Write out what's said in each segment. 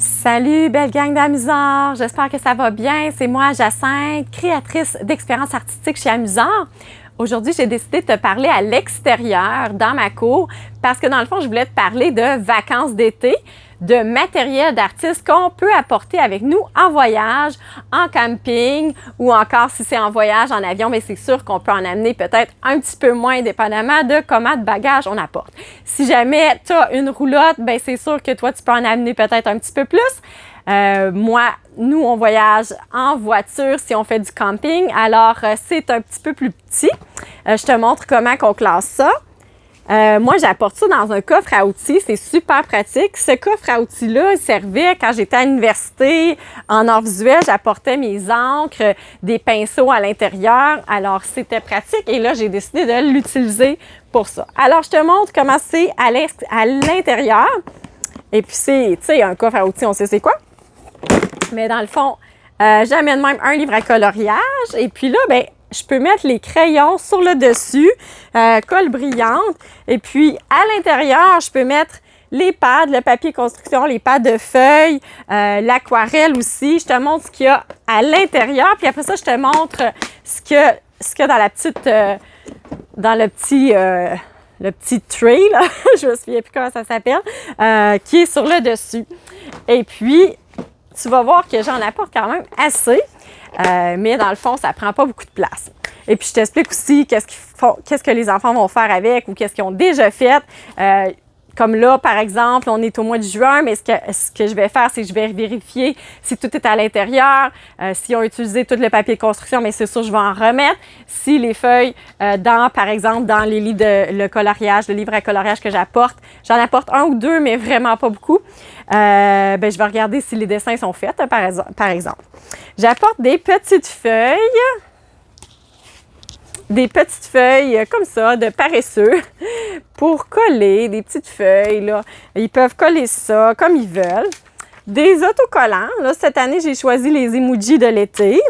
Salut, belle gang d'amuseurs! J'espère que ça va bien. C'est moi, Jacinthe, créatrice d'expériences artistiques chez Amuseurs. Aujourd'hui, j'ai décidé de te parler à l'extérieur, dans ma cour, parce que dans le fond, je voulais te parler de vacances d'été, de matériel d'artiste qu'on peut apporter avec nous en voyage, en camping ou encore si c'est en voyage en avion, mais c'est sûr qu'on peut en amener peut-être un petit peu moins dépendamment de comment de bagages on apporte. Si jamais tu as une roulotte, ben c'est sûr que toi, tu peux en amener peut-être un petit peu plus. Nous, on voyage en voiture si on fait du camping, alors c'est un petit peu plus petit. Je te montre comment on classe ça. Moi, j'apporte ça dans un coffre à outils. C'est super pratique. Ce coffre à outils-là, il servait quand j'étais à l'université en art visuel. J'apportais mes encres, des pinceaux à l'intérieur. Alors, c'était pratique. Et là, j'ai décidé de l'utiliser pour ça. Alors, je te montre comment c'est à l'intérieur. Et puis, c'est, tu sais, un coffre à outils, on sait c'est quoi. Mais dans le fond, j'amène même un livre à coloriage. Et puis là, ben je peux mettre les crayons sur le dessus, colle brillante. Et puis, à l'intérieur, je peux mettre les pads, le papier construction, les pads de feuilles, l'aquarelle aussi. Je te montre ce qu'il y a à l'intérieur. Puis après ça, je te montre ce qu'il y a dans la petite, dans le petit tray, là. Je me souviens plus comment ça s'appelle, qui est sur le dessus. Et puis, tu vas voir que j'en apporte quand même assez. Mais dans le fond, ça prend pas beaucoup de place. Et puis, je t'explique aussi qu'est-ce que les enfants vont faire avec ou qu'est-ce qu'ils ont déjà fait. Comme là, par exemple, on est au mois de juin, mais ce que je vais faire, c'est que je vais vérifier si tout est à l'intérieur, s'ils ont utilisé tout le papier de construction, mais c'est sûr, je vais en remettre. Si les feuilles, par exemple, dans les livres le livre à coloriage que j'apporte, j'en apporte un ou deux, mais vraiment pas beaucoup. Je vais regarder si les dessins sont faits, par exemple. J'apporte des petites feuilles comme ça, de paresseux, pour coller des petites feuilles, là. Ils peuvent coller ça comme ils veulent. Des autocollants. Là, cette année, j'ai choisi les emojis de l'été,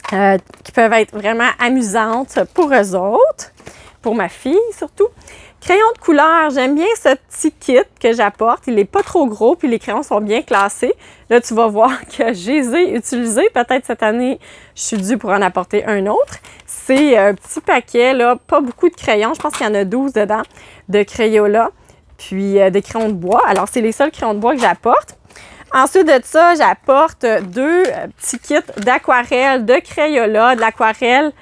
qui peuvent être vraiment amusantes pour eux autres, pour ma fille surtout. Crayon de couleur, j'aime bien ce petit kit que j'apporte. Il n'est pas trop gros, puis les crayons sont bien classés. Là, tu vas voir que je les ai utilisés. Peut-être cette année, je suis due pour en apporter un autre. C'est un petit paquet, là, pas beaucoup de crayons. Je pense qu'il y en a 12 dedans, de Crayola, puis des crayons de bois. Alors, c'est les seuls crayons de bois que j'apporte. Ensuite de ça, j'apporte deux petits kits d'aquarelle, de Crayola, de l'aquarelle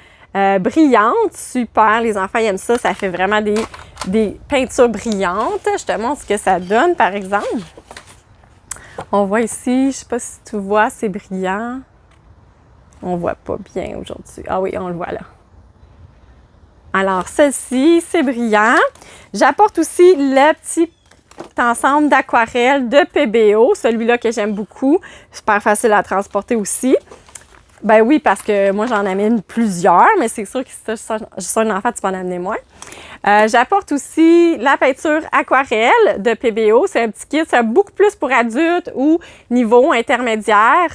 brillante. Super, les enfants aiment ça. Ça fait vraiment des peintures brillantes. Je te montre ce que ça donne, par exemple. On voit ici, je ne sais pas si tu vois, c'est brillant. On ne voit pas bien aujourd'hui. Ah oui, on le voit là. Alors, celle-ci, c'est brillant. J'apporte aussi le petit ensemble d'aquarelle de PBO, celui-là que j'aime beaucoup. Super facile à transporter aussi. Ben oui, parce que moi, j'en amène plusieurs, mais c'est sûr que si tu as un enfant, tu peux en amener moins. J'apporte aussi la peinture aquarelle de PBO. C'est un petit kit, c'est beaucoup plus pour adultes ou niveau intermédiaire.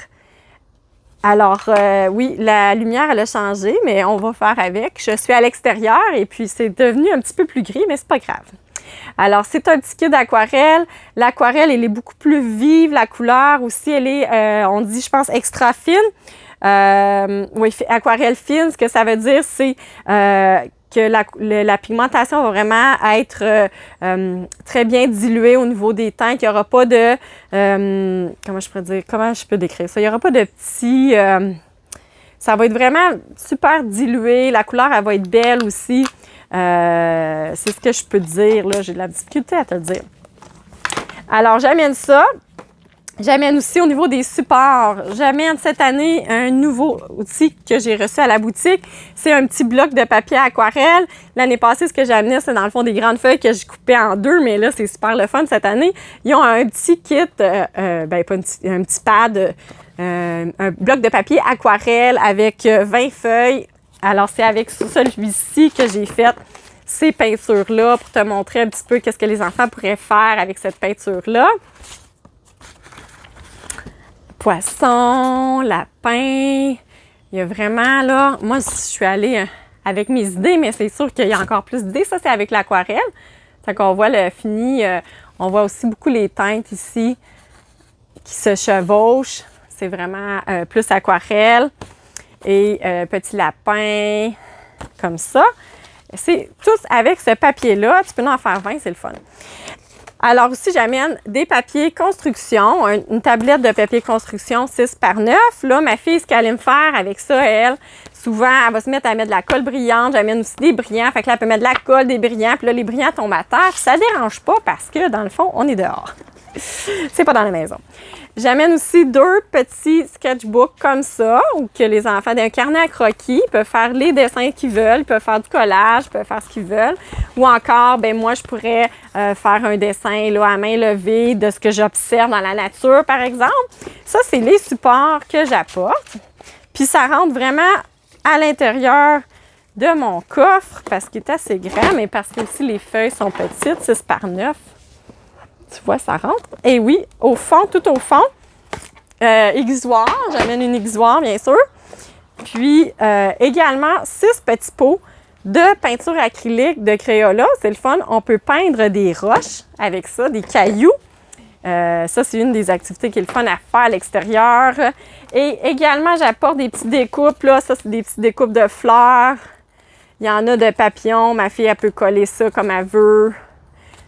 Alors, oui, la lumière, elle a changé, mais on va faire avec. Je suis à l'extérieur et puis c'est devenu un petit peu plus gris, mais c'est pas grave. Alors, c'est un petit kit d'aquarelle. L'aquarelle, elle est beaucoup plus vive. La couleur aussi, elle est, on dit, je pense, extra fine. Oui, aquarelle fine, ce que ça veut dire, c'est que la pigmentation va vraiment être très bien diluée au niveau des teintes. Il n'y aura pas de... comment je peux décrire ça? Il n'y aura pas de petits... ça va être vraiment super dilué. La couleur, elle va être belle aussi. C'est ce que je peux te dire, là. J'ai de la difficulté à te le dire. Alors, j'amène ça. J'amène aussi au niveau des supports. J'amène cette année un nouveau outil que j'ai reçu à la boutique. C'est un petit bloc de papier aquarelle. L'année passée, ce que j'ai amené, c'est dans le fond des grandes feuilles que je coupais en deux, mais là, c'est super le fun cette année. Ils ont un petit kit, un petit pad, un bloc de papier aquarelle avec 20 feuilles. Alors, c'est avec celui-ci que j'ai fait ces peintures-là pour te montrer un petit peu qu'est-ce que les enfants pourraient faire avec cette peinture-là. Poisson, lapin, il y a vraiment là, moi je suis allée avec mes idées, mais c'est sûr qu'il y a encore plus d'idées. Ça, c'est avec l'aquarelle. Fait qu'on voit le fini, on voit aussi beaucoup les teintes ici. qui se chevauchent. C'est vraiment plus aquarelle. Et petit lapin, comme ça. C'est tous avec ce papier-là. Tu peux en faire 20, c'est le fun. Alors aussi, j'amène des papiers construction, une tablette de papier construction 6 par 9. Là, ma fille, ce qu'elle aime faire avec ça, elle, souvent, elle va se mettre à mettre de la colle brillante. J'amène aussi des brillants. Fait que là, elle peut mettre de la colle, des brillants. Puis là, les brillants tombent à terre. Puis ça ne dérange pas parce que, dans le fond, on est dehors. C'est pas dans la maison. J'amène aussi 2 petits sketchbooks comme ça, où que les enfants d'un carnet à croquis peuvent faire les dessins qu'ils veulent, ils peuvent faire du collage, ils peuvent faire ce qu'ils veulent. Ou encore, ben moi, je pourrais faire un dessin là, à main levée de ce que j'observe dans la nature, par exemple. Ça, c'est les supports que j'apporte. Puis ça rentre vraiment à l'intérieur de mon coffre, parce qu'il est assez grand, mais parce que aussi les feuilles sont petites, 6 par 9. Tu vois, ça rentre. Et oui, au fond, tout au fond, aiguisoire. J'amène une aiguisoire, bien sûr. Puis, également, 6 petits pots de peinture acrylique de Crayola. C'est le fun. On peut peindre des roches avec ça, des cailloux. Ça, c'est une des activités qui est le fun à faire à l'extérieur. Et également, j'apporte des petites découpes. Là, ça, c'est des petites découpes de fleurs. Il y en a de papillons. Ma fille, elle peut coller ça comme elle veut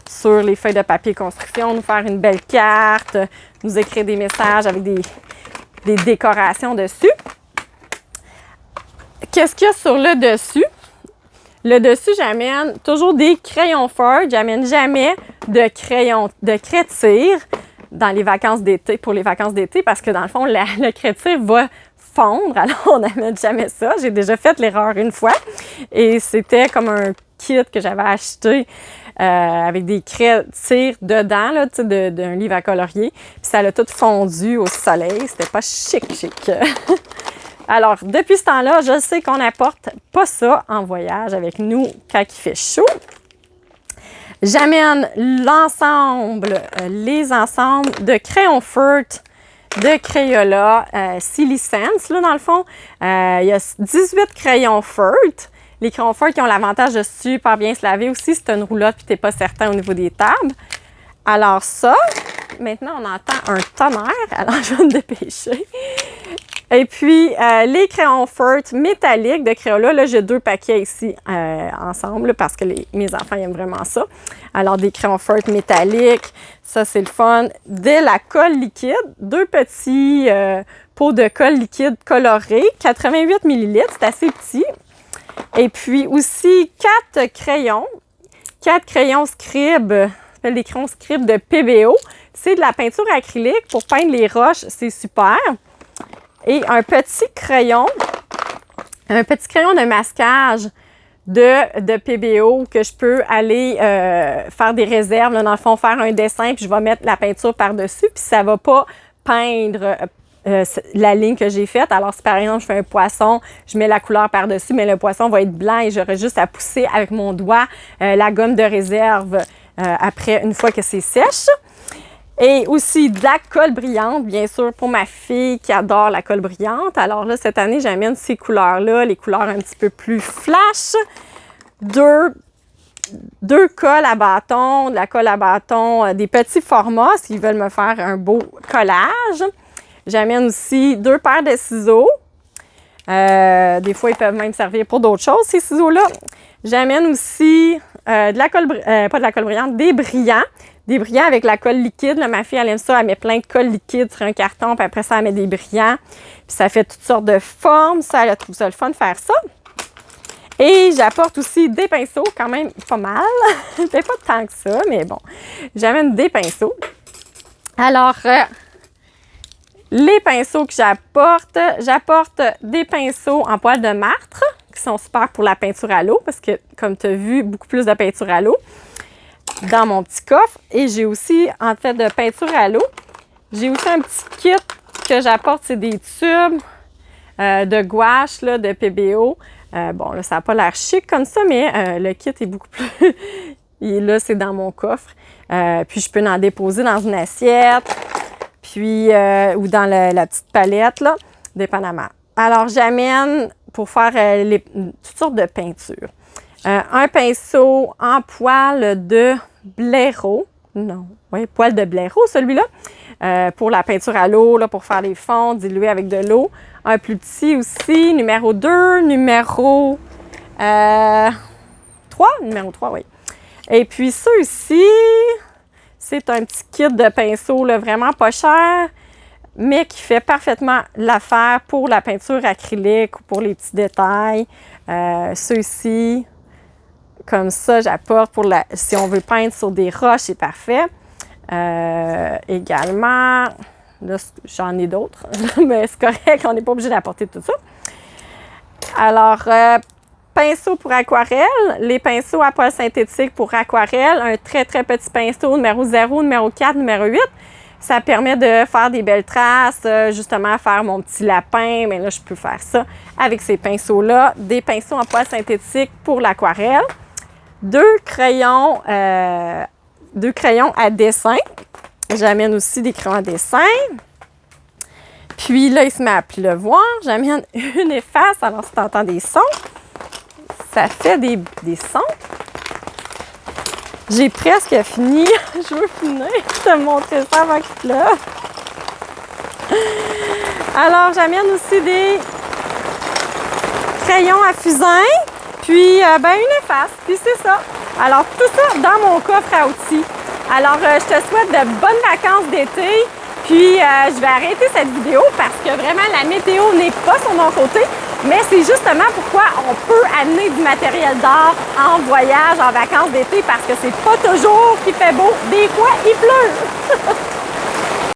sur les feuilles de papier construction, nous faire une belle carte, nous écrire des messages avec des décorations dessus. Qu'est-ce qu'il y a sur le dessus? Le dessus, j'amène toujours des crayons feutres. J'amène jamais de craie de cire dans les vacances d'été, pour les vacances d'été, parce que dans le fond, le craie de cire va fondre. Alors, on n'amène jamais ça. J'ai déjà fait l'erreur une fois. Et c'était comme un kit que j'avais acheté avec des craies de cire dedans, là, d'un livre à colorier. Puis ça l'a tout fondu au soleil. C'était pas chic. Alors, depuis ce temps-là, je sais qu'on n'apporte pas ça en voyage avec nous quand il fait chaud. J'amène les ensembles de crayons feutres de Crayola Silisense, là, dans le fond. Il y a 18 crayons feutres. Les crayons feutres qui ont l'avantage de super bien se laver aussi si tu as une roulotte et tu n'es pas certain au niveau des tables. Alors ça, maintenant, on entend un tonnerre. Alors, je vais me dépêcher. Et puis, les crayons feutres métalliques de Crayola, là, j'ai 2 paquets ici ensemble là, parce que mes enfants aiment vraiment ça. Alors, des crayons feutres métalliques, ça, c'est le fun. De la colle liquide, 2 petits pots de colle liquide colorée, 88 ml, c'est assez petit. Et puis aussi 4 crayons Scribe, les crayons Scribe de PBO. C'est de la peinture acrylique pour peindre les roches, c'est super. Et un petit crayon de masquage de PBO que je peux aller faire des réserves, là, dans le fond, faire un dessin, puis je vais mettre la peinture par-dessus, puis ça ne va pas peindre la ligne que j'ai faite. Alors, si par exemple, je fais un poisson, je mets la couleur par-dessus, mais le poisson va être blanc et j'aurai juste à pousser avec mon doigt la gomme de réserve après, une fois que c'est sèche. Et aussi de la colle brillante, bien sûr, pour ma fille qui adore la colle brillante. Alors là, cette année, j'amène ces couleurs-là, les couleurs un petit peu plus flash. Deux colles à bâton, de la colle à bâton, des petits formats s'ils veulent me faire un beau collage. J'amène aussi 2 paires de ciseaux. Des fois, ils peuvent même servir pour d'autres choses, ces ciseaux-là. J'amène aussi pas de la colle brillante, des brillants. Des brillants avec la colle liquide. Là, ma fille, elle aime ça. Elle met plein de colle liquide sur un carton, puis après ça, elle met des brillants. Puis ça fait toutes sortes de formes. Ça, elle trouve ça le fun de faire ça. Et j'apporte aussi des pinceaux, quand même pas mal. Peut-être pas tant que ça, mais bon. J'amène des pinceaux. Alors, les pinceaux que j'apporte des pinceaux en poil de martre, qui sont super pour la peinture à l'eau, parce que, comme tu as vu, beaucoup plus de peinture à l'eau dans mon petit coffre. Et j'ai aussi, en fait, de peinture à l'eau, j'ai aussi un petit kit que j'apporte, c'est des tubes de gouache, là, de PBO. Bon, là, ça n'a pas l'air chic comme ça, mais le kit est beaucoup plus... Et là, c'est dans mon coffre. Puis, je peux en déposer dans une assiette, puis, ou dans la petite palette, là, dépendamment. Alors, j'amène pour faire toutes sortes de peintures. Un pinceau en poil de blaireau. Non. Oui, poil de blaireau, celui-là. Pour la peinture à l'eau, là, pour faire les fonds dilués avec de l'eau. Un plus petit aussi, numéro 2, numéro 3, numéro 3, oui. Et puis ça aussi, c'est un petit kit de pinceau, là, vraiment pas cher, mais qui fait parfaitement l'affaire pour la peinture acrylique ou pour les petits détails. Ceux-ci, comme ça, j'apporte pour si on veut peindre sur des roches, c'est parfait. Également, là, j'en ai d'autres, mais c'est correct, on n'est pas obligé d'apporter tout ça. Alors, pinceau pour aquarelle, les pinceaux à poils synthétiques pour aquarelle, un très, très petit pinceau, numéro 0, numéro 4, numéro 8. Ça permet de faire des belles traces, justement faire mon petit lapin, mais là, je peux faire ça avec ces pinceaux-là. Des pinceaux en poils synthétiques pour l'aquarelle. Deux crayons à dessin. J'amène aussi des crayons à dessin. Puis là, il se met à pleuvoir. J'amène une efface. Alors, si tu entends des sons, ça fait des sons. J'ai presque fini. Je veux finir de te montrer ça avant qu'il pleuve. Alors, j'amène aussi des crayons à fusain, puis une efface, puis c'est ça. Alors, tout ça dans mon coffre à outils. Alors, je te souhaite de bonnes vacances d'été, puis je vais arrêter cette vidéo parce que vraiment, la météo n'est pas sur mon côté, mais c'est justement pourquoi on peut amener du matériel d'art en voyage, en vacances d'été, parce que c'est pas toujours qu'il fait beau, des fois, il pleut.